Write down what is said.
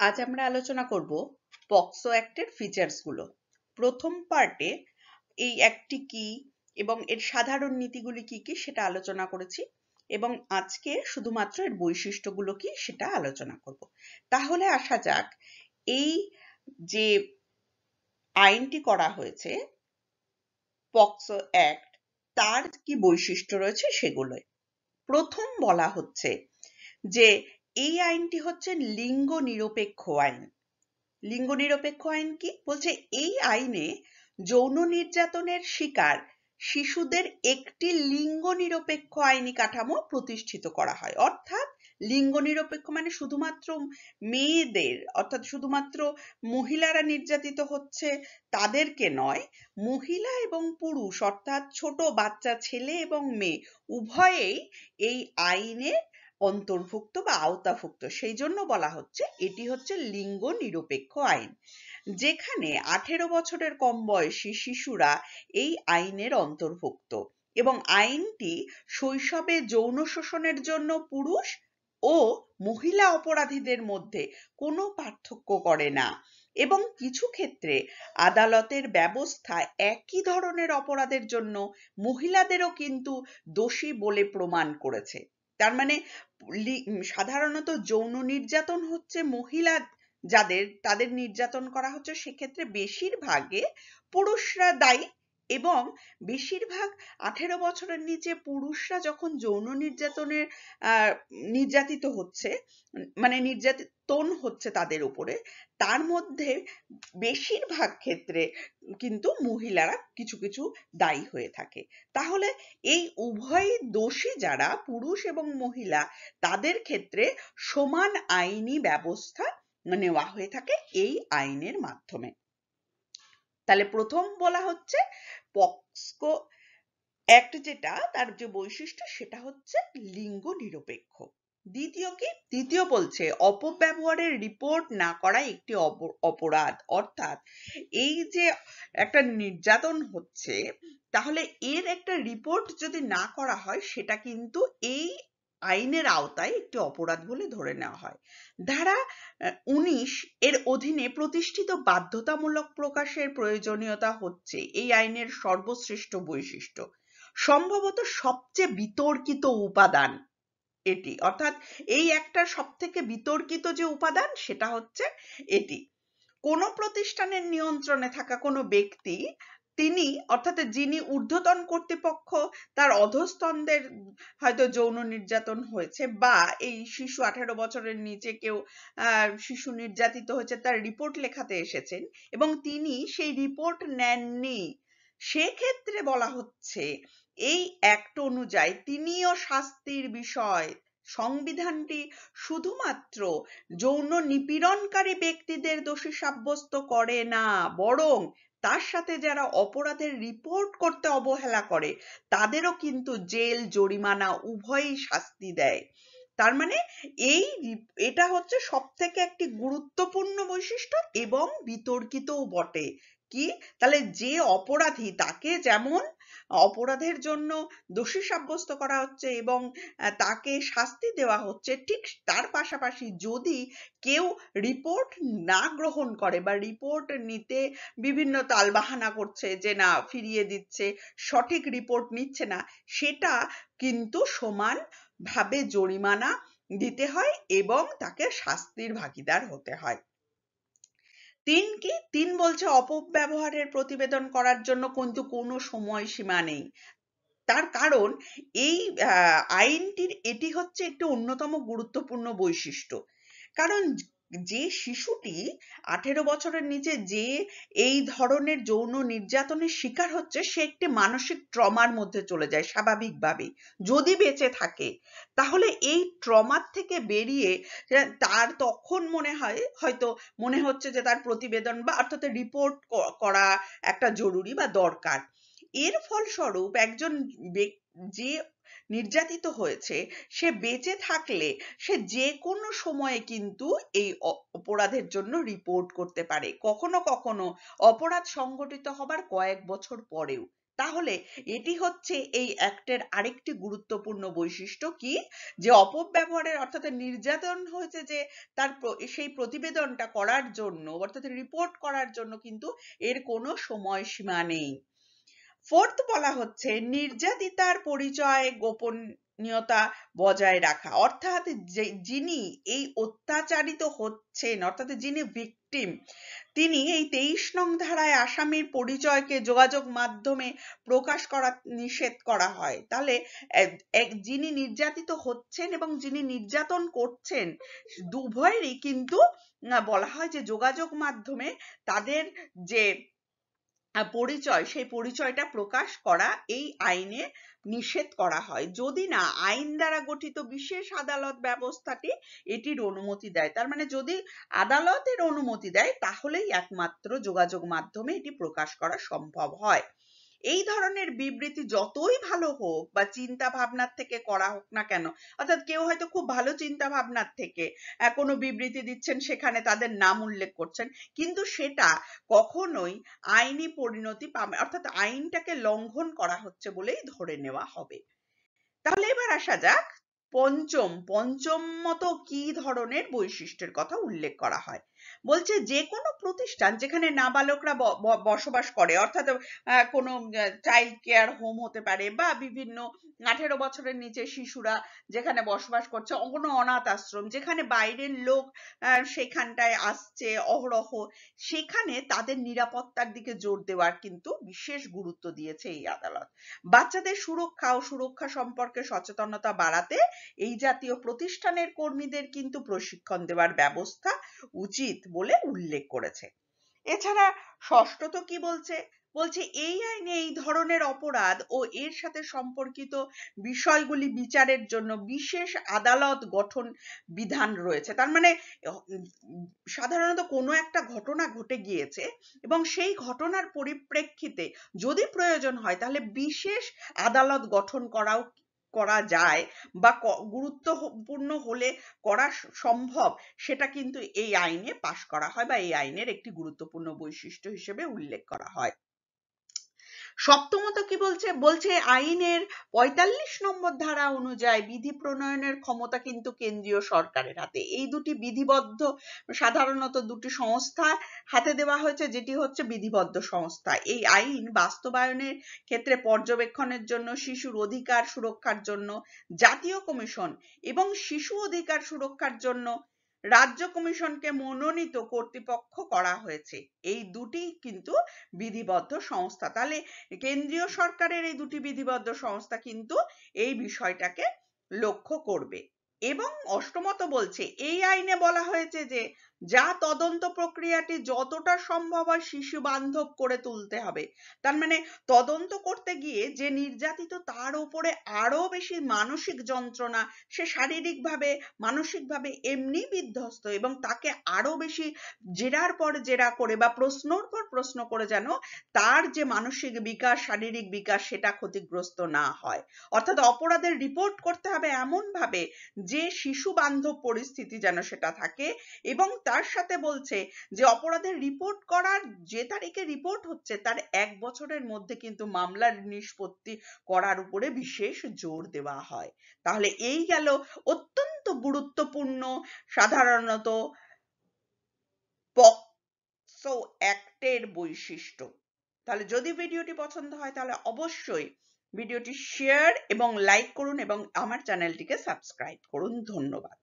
আজ আমরা আলোচনা করব পক্সো অ্যাক্টের ফিচার্স গুলো। প্রথম পার্টে এই অ্যাক্টটি কি এবং এর সাধারণ নীতিগুলি কি কি সেটা আলোচনা করেছি, এবং আজকে শুধুমাত্র এর বৈশিষ্ট্যগুলো কি সেটা আলোচনা করব। তাহলে আসা যাক, এই যে আইনটি করা হয়েছে পক্সো অ্যাক্ট, তার কি বৈশিষ্ট্য রয়েছে সেগুলোই। প্রথম বলা হচ্ছে যে এই আইনটি হচ্ছে লিঙ্গ নিরপেক্ষ আইন। লিঙ্গ নিরপেক্ষ আইন কি বলছে? এই আইনে যৌন নির্যাতনের শিকার শিশুদের একটি লিঙ্গ নিরপেক্ষ আইনি কাঠামো প্রতিষ্ঠিত করা হয়। অর্থাৎ লিঙ্গ নিরপেক্ষ মানে শুধুমাত্র মেয়েদের, অর্থাৎ শুধুমাত্র মহিলারা নির্যাতিত হচ্ছে তাদেরকে নয়, মহিলা এবং পুরুষ অর্থাৎ ছোট বাচ্চা ছেলে এবং মেয়ে উভয়েই এই আইনে অন্তর্ভুক্ত বা আওতাভুক্ত। সেই জন্য বলা হচ্ছে এটি হচ্ছে লিঙ্গ নিরপেক্ষ আইন, যেখানে 18 বছরের কম বয়সী শিশুরা এই আইনের অন্তর্ভুক্ত, এবং আইনটি শৈশবে যৌন শোষণের জন্য পুরুষ ও মহিলা অপরাধীদের মধ্যে কোনো পার্থক্য করে না, এবং কিছু ক্ষেত্রে আদালতের ব্যবস্থা একই ধরনের অপরাধের জন্য মহিলাদেরও কিন্তু দোষী বলে প্রমাণ করেছে। তার মানে সাধারণত যৌন নির্যাতন হচ্ছে মহিলা তাদের নির্যাতন করা হচ্ছে, সেক্ষেত্রে বেশিরভাগে পুরুষরা দায়ী, এবং বেশিরভাগ 18 বছরের নিচে পুরুষরা যখন যৌন নির্যাতনের নির্যাতিত হচ্ছে, মানে নির্যাতন হচ্ছে তাদের উপরে, তার মধ্যে বেশিরভাগ ক্ষেত্রে কিন্তু মহিলারা কিছু কিছু দায়ী হয়ে থাকে। তাহলে এই উভয় দোষী যারা পুরুষ এবং মহিলা, তাদের ক্ষেত্রে সমান আইনি ব্যবস্থা নেওয়া হয়ে থাকে এই আইনের মাধ্যমে। তাহলে প্রথম বলা হচ্ছে পক্সো অ্যাক্ট, যেটা তার যে বৈশিষ্ট্য সেটা হচ্ছে লিঙ্গ নিরপেক্ষ। দ্বিতীয় বলছে অপব্যবহারের রিপোর্ট না করা একটি অপরাধ। অর্থাৎ এই যে একটা নির্যাতন হচ্ছে, তাহলে এর একটা রিপোর্ট যদি না করা হয় সেটা কিন্তু এই আইনের আওতায় একটি অপরাধ বলে ধরে নেওয়া হয়। ধারা 19 এর অধীনে প্রতিষ্ঠিত বাধ্যতামূলক প্রকাশের প্রয়োজনীয়তা হচ্ছে এই আইনের সর্বশ্রেষ্ঠ বৈশিষ্ট্য, সম্ভবত সবচেয়ে বিতর্কিত উপাদান এটি। অর্থাৎ এই একটা সব থেকে বিতর্কিত যে উপাদান সেটা হচ্ছে এটি। কোনো প্রতিষ্ঠানের নিয়ন্ত্রণে থাকা কোনো ব্যক্তি, তিনি অর্থাৎ যিনি ঊর্ধ্বতন কর্তৃপক্ষ, তার অধস্তনদের হয়তো যৌন নির্যাতন হয়েছে, বা এই শিশু 18 বছরের নিচে কেউ শিশু নির্যাতিত হয়েছে, তার রিপোর্ট লেখাতে এসেছেন এবং তিনি সেই রিপোর্ট নেননি, সেক্ষেত্রে বলা হচ্ছে এই অ্যাক্ট অনুযায়ী তিনিও শাস্তির বিষয়। সংবিধানটি শুধুমাত্র যৌন নিপীড়নকারী ব্যক্তিদের দোষী সাব্যস্ত করে না, বরং তার সাথে যারা অপরাধের রিপোর্ট করতে অবহেলা করে তাদেরও কিন্তু জেল, জরিমানা উভয়ই শাস্তি দেয়। তার মানে এটা হচ্ছে সব থেকে একটি গুরুত্বপূর্ণ বৈশিষ্ট্য এবং বিতর্কিতও বটে। কি? তাহলে যে অপরাধী, তাকে যেমন অপরাধের জন্য দোষী সাব্যস্ত করা হচ্ছে এবং তাকে শাস্তি দেওয়া হচ্ছে, ঠিক তার পাশাপাশি যদি কেউ রিপোর্ট না গ্রহণ করে বা রিপোর্ট নিতে বিভিন্ন তালবাহানা করছে, যে না ফিরিয়ে দিচ্ছে, সঠিক রিপোর্ট নিচ্ছে না, সেটা কিন্তু সমান ভাবে জরিমানা দিতে হয় এবং তাকে শাস্তির ভাগিদার হতে হয়। তিন বলছে অপব্যবহারের প্রতিবেদন করার জন্য কিন্তু কোনো সময়সীমা নেই। তার কারণ এই আইনটির এটি হচ্ছে একটি অন্যতম গুরুত্বপূর্ণ বৈশিষ্ট্য। কারণ যে শিশুটি 18 বছরের নিচে যে এই ধরনের যৌন নির্যাতনের শিকার হচ্ছে, সে একটি মানসিক ট্রমার মধ্যে চলে যায় স্বাভাবিকভাবেই, যদি বেঁচে থাকে। তাহলে এই ট্রমার থেকে বেরিয়ে তার তখন হয়তো মনে হচ্ছে যে তার প্রতিবেদন বা অর্থাৎ রিপোর্ট করা একটা জরুরি বা দরকার। এর ফলস্বরূপ একজন যে নির্যাতিত হয়েছে, সে বেঁচে থাকলে সে যে কোনো সময়ে কিন্তু এই অপরাধের জন্য রিপোর্ট করতে পারে, কখনো কখনো অপরাধ সংঘটিত হবার কয়েক বছর পরেও। তাহলে এটি হচ্ছে এই অ্যাক্টের আরেকটি গুরুত্বপূর্ণ বৈশিষ্ট্য কি, যে অপব্যবহারের অর্থাৎ নির্যাতন হয়েছে যে তার সেই প্রতিবেদনটা করার জন্য অর্থাৎ রিপোর্ট করার জন্য কিন্তু এর কোনো সময়সীমা নেই। ফোর্থ বলা হচ্ছে নির্যাতিতার পরিচয় গোপনীয়তা বজায় রাখা, অর্থাৎ যিনি এই অত্যাচারিত হচ্ছেন অর্থাৎ যিনি ভিকটিম, তিনি এই 23 নং ধারায় আসামির পরিচয়কে যোগাযোগ মাধ্যমে প্রকাশ করা নিষেধ করা হয়। তাহলে যিনি নির্যাতিত হচ্ছেন এবং যিনি নির্যাতন করছেন উভয়েরই কিন্তু বলা হয় যে যোগাযোগ মাধ্যমে তাদের যে পরিচয় সেই পরিচয়টা প্রকাশ করা এই আইনে নিষেধ করা হয়, যদি না আইন দ্বারা গঠিত বিশেষ আদালত ব্যবস্থাটি এটির অনুমতি দেয়। তার মানে যদি আদালতের অনুমতি দেয় তাহলেই একমাত্র যোগাযোগ মাধ্যমে এটি প্রকাশ করা সম্ভব হয়। এই ধরনের বিবৃতি যতই ভালো হোক বা চিন্তা ভাবনার থেকে করা হোক না কেন, অর্থাৎ কেউ হয়তো খুব ভালো চিন্তা ভাবনার থেকে কোনো বিবৃতি দিচ্ছেন, সেখানে তাদের নাম উল্লেখ করছেন, কিন্তু সেটা কখনোই আইনি পরিণতি পাবে, অর্থাৎ আইনটাকে লঙ্ঘন করা হচ্ছে বলেই ধরে নেওয়া হবে। তাহলে এবার আসা যাক পঞ্চমত কি ধরনের বৈশিষ্ট্যের কথা উল্লেখ করা হয়। বলছে যে কোনো প্রতিষ্ঠান যেখানে নাবালকরা বসবাস করে, অর্থাৎ কোনো চাইল্ড কেয়ার হোম হতে পারে বা বিভিন্ন 18 বছরের নিচে শিশুরা যেখানে বসবাস করছে, কোনো অনাথ আশ্রম যেখানে বাইরের লোক সেখানটায় আসছে অহরহ, সেখানে তাদের নিরাপত্তার দিকে জোর দেওয়ার কিন্তু বিশেষ গুরুত্ব দিয়েছে এই আদালত। বাচ্চাদের সুরক্ষা ও সুরক্ষা সম্পর্কে সচেতনতা বাড়াতে এই জাতীয় প্রতিষ্ঠানের কর্মীদের কিন্তু প্রশিক্ষণ দেওয়ার ব্যবস্থা উচিত বলে উল্লেখ করেছে। এছাড়া ষষ্ঠত কি বলছে, বলছে এই আইনে এই ধরনের অপরাধ ও এর সাথে সম্পর্কিত বিষয়গুলি বিচারের জন্য বিশেষ আদালত গঠন বিধান রয়েছে। তার মানে সাধারণত কোনো একটা ঘটনা ঘটে গিয়েছে এবং সেই ঘটনার পরিপ্রেক্ষিতে যদি প্রয়োজন হয় তাহলে বিশেষ আদালত গঠন করা যায় বা গুরুত্বপূর্ণ হলে করা সম্ভব, সেটা কিন্তু এই আইনে পাশ করা হয় বা এই আইনের একটি গুরুত্বপূর্ণ বৈশিষ্ট্য হিসেবে উল্লেখ করা হয়। সপ্তমত কি বলছে, বলছে আইনের 45 নম্বর ধারা অনুযায়ী বিধি প্রণয়নের ক্ষমতা কিন্তু কেন্দ্রীয় সরকারের হাতে। এই দুটি বিধিবদ্ধ, সাধারণত দুটি সংস্থা হাতে দেওয়া হয়েছে, যেটি হচ্ছে বিধিবদ্ধ সংস্থা। এই আইন বাস্তবায়নের ক্ষেত্রে পর্যবেক্ষণের জন্য শিশুর অধিকার সুরক্ষার জন্য জাতীয় কমিশন এবং শিশু অধিকার সুরক্ষার জন্য রাজ্য কমিশনকে মনোনীত কর্তৃপক্ষ করা হয়েছে। এই দুটি কিন্তু বিধিবদ্ধ সংস্থা। তাহলে কেন্দ্রীয় সরকারের এই দুটি বিধিবদ্ধ সংস্থা কিন্তু এই বিষয়টাকে লক্ষ্য করবে। এবং অষ্টমত বলছে এই আইনে বলা হয়েছে যে যা তদন্ত প্রক্রিয়াটি যতটা সম্ভব হয় শিশু বান্ধব করে তুলতে হবে। তার মানে তদন্ত করতে গিয়ে যে নির্যাতিত তার উপরে আরো বেশি মানসিক যন্ত্রণা, সে শারীরিকভাবে মানসিকভাবে এমনি বিধ্বস্ত এবং তাকে আরো বেশি জেরার পর জেরা করে বা প্রশ্নর পর প্রশ্ন করে যেন তার যে মানসিক বিকাশ শারীরিক বিকাশ সেটা ক্ষতিগ্রস্ত না হয়। অর্থাৎ অপরাধের রিপোর্ট করতে হবে এমন ভাবে যে শিশু বান্ধব পরিস্থিতি যেন সেটা থাকে, এবং তার সাথে বলছে যে অপরাধের রিপোর্ট করার যে তারিখে রিপোর্ট হচ্ছে তার 1 বছরের মধ্যে কিন্তু মামলার নিষ্পত্তি করার উপরে বিশেষ জোর দেওয়া হয়। তাহলে এই গেল অত্যন্ত গুরুত্বপূর্ণ সাধারণত পক্সো অ্যাক্টের বৈশিষ্ট্য। তাহলে যদি ভিডিওটি পছন্দ হয় তাহলে অবশ্যই ভিডিওটি শেয়ার এবং লাইক করুন এবং আমার চ্যানেলটিকে সাবস্ক্রাইব করুন। ধন্যবাদ।